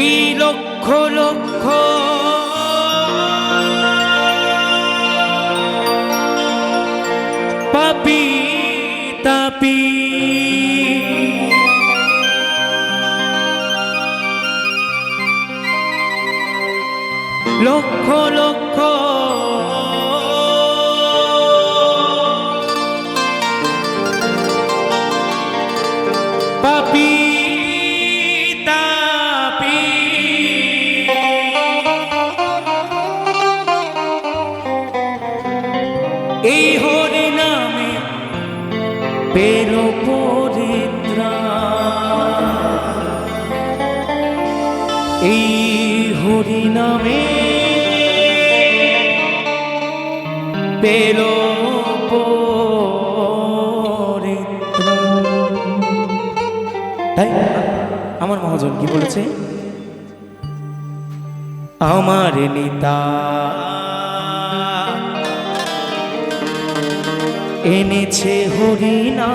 এই লক্ষ লক্ষ পাপী তাপী লক্ষ লক্ষ পাপী তাপী এই হরি নামে পেল পরিত্রাণ, এই হরি নামে পেল পরিত্রাণ। তাই আমার মহাজন কি বলেছে? আমার নিতা এনেছে হরিনা,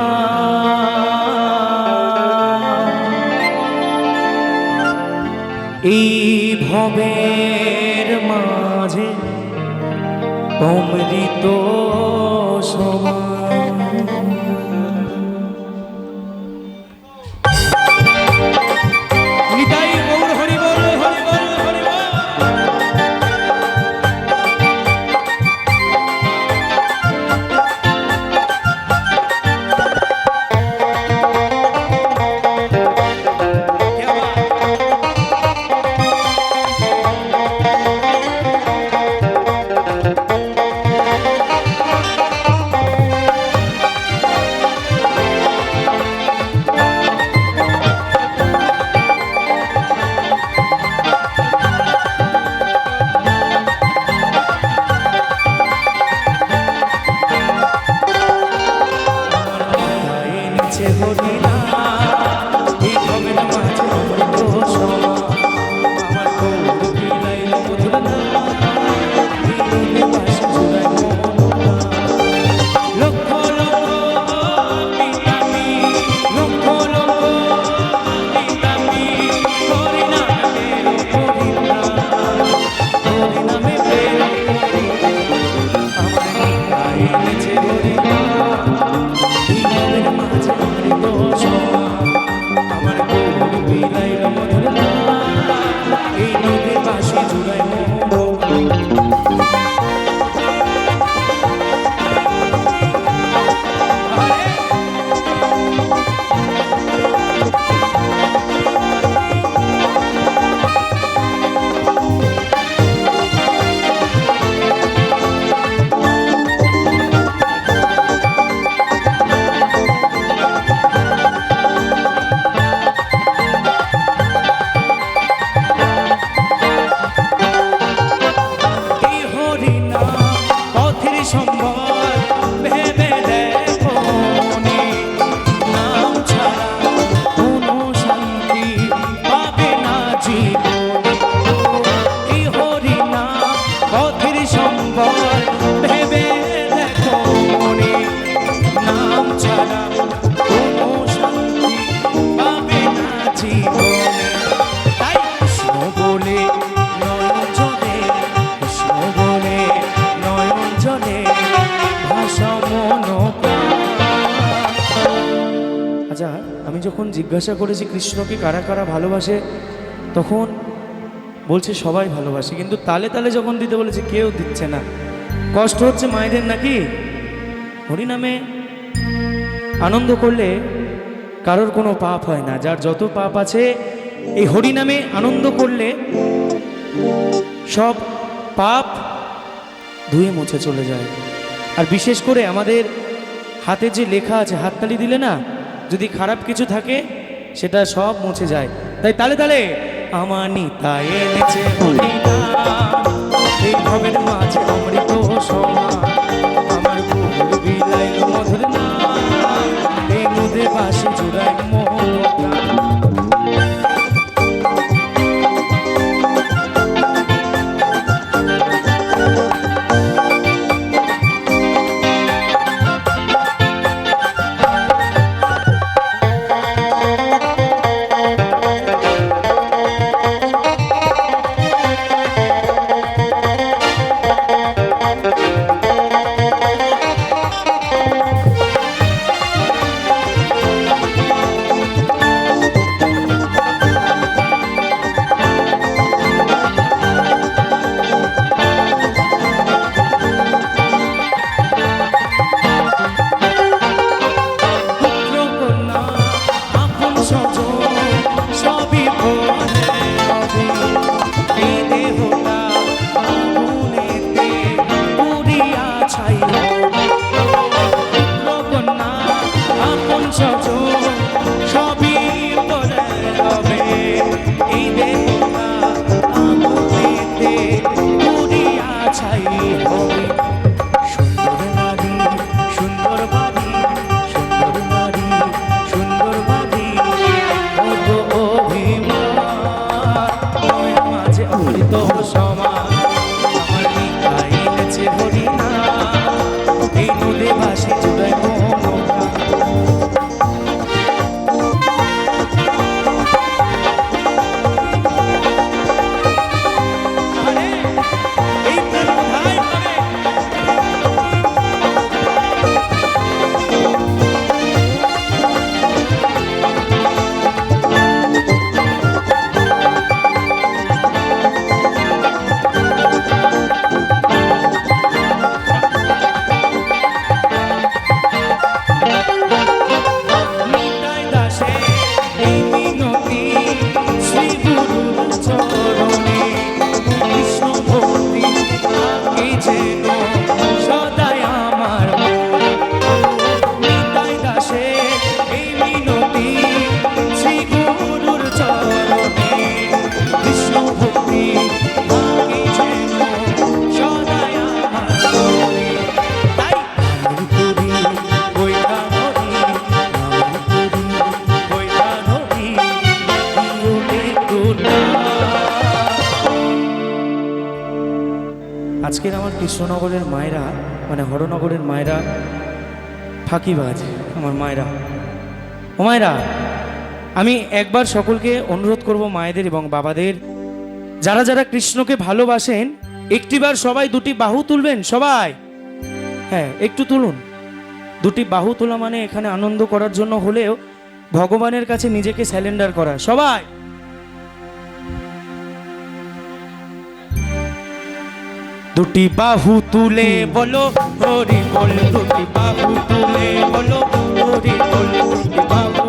এই ভবের মাঝে অমৃত সমান। নিতাই গৌর হরি বল, হরি বল, হরি বল। আমি যখন জিজ্ঞাসা করেছি কৃষ্ণকে কারা কারা ভালোবাসে, তখন বলছে সবাই ভালোবাসে, কিন্তু তালে তালে যখন দিতে বলেছে কেউ দিচ্ছে না। কষ্ট হচ্ছে মায়েদের নাকি? হরিনামে আনন্দ করলে কারোর কোনো পাপ হয় না, যার যত পাপ আছে এই হরিনামে আনন্দ করলে সব পাপ ধুয়ে মুছে চলে যায়। আর বিশেষ করে আমাদের হাতে যে লেখা আছে, হাততালি দিলে না, যদি খারাপ কিছু থাকে সেটা সব মুছে যায়। তাই তালে তালে আমার নিতাই এনেছে হরিনাম, এই ভবের মাঝে অমৃত সমান, আমার বুকুর বিলাইল মধুর নাম, এই নদে বাসে জুড়াই মোহন। আজকের আমার কৃষ্ণনগরের মায়েরা, মানে হরনগরের মায়েরা ফাঁকিবাজ, আমার মায়েরা। ও মায়েরা, আমি একবার সকলকে অনুরোধ করব, মায়েদের এবং বাবাদের, যারা যারা কৃষ্ণকে ভালোবাসেন একটিবার সবাই দুটি বাহু তুলবেন সবাই। হ্যাঁ, একটু তুলুন। দুটি বাহু তোলা মানে এখানে আনন্দ করার জন্য হলেও ভগবানের কাছে নিজেকে স্যালেন্ডার করা। সবাই দুটি বাহু তুলে বলো হরি বল, দুটি বাহু তুলে বলো হরি বল, দুটি বাহু